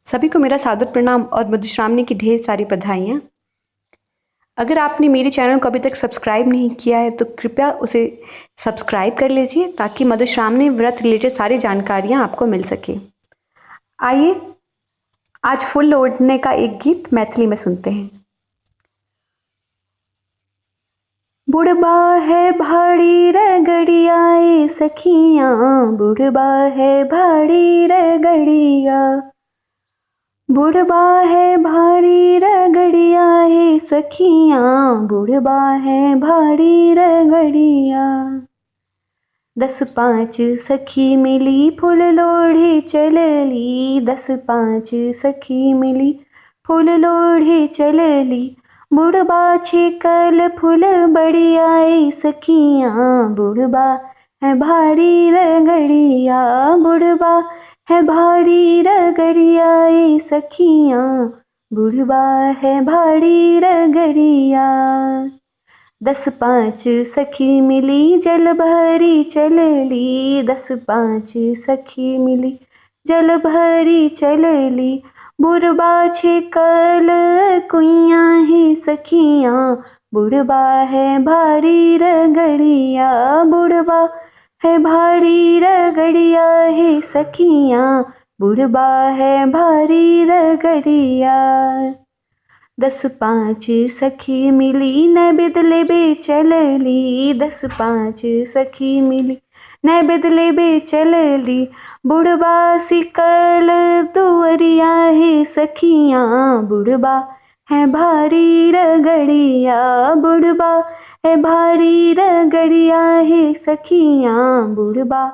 सभी को मेरा सादर प्रणाम और मधुश्रावणी की ढेर सारी बधाइयाँ। अगर आपने मेरे चैनल को अभी तक सब्सक्राइब नहीं किया है तो कृपया उसे सब्सक्राइब कर लीजिए ताकि मधुश्रावणी व्रत रिलेटेड सारी जानकारियाँ आपको मिल सके। आइए आज फूल ओढ़ने का एक गीत मैथिली में सुनते हैं। बुढ़बा है भाड़ी रगड़िया ए सखियाँ, बुढ़बा है भाड़ी रगड़िया, बुढ़बा है भाड़ी रगड़िया हे सखियाँ, बुढ़बा है भाड़ी रगड़िया। 10-5 सखी मिली फूल लोढ़े चलली, 10-5 सखी मिली फूल लोढ़े चलली, बुढ़बा छेकल फूल बढ़िया ए सखियाँ, बुढ़बा है भारी रगड़िया, बुढ़बा है भारी रगड़िया ए सखियाँ, बुढ़बा है भारी रगड़िया। 10-5 सखी मिली जल भरी चलली, 10-5 सखी मिली जल भरी चलली, बुढ़बा छेकल कुइयाँ हे सखियाँ, बुढ़बा है भारी रगड़िया, बुढ़बा है भारी रगड़िया हे सखियाँ, बुढ़बा है भारी रगड़िया। 10-5 सखी मिली नैवेद्य लेबे चलली, 10-5 सखी मिली नैवेद्य लेबे चलली, बुढ़बा सिकल दुअरिया हे सखियाँ, बुढ़बा है भारी रगड़िया, बुढ़बा है भारी रगड़िया हे सखियाँ, बुढ़बा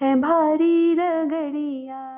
है भारी रगड़िया।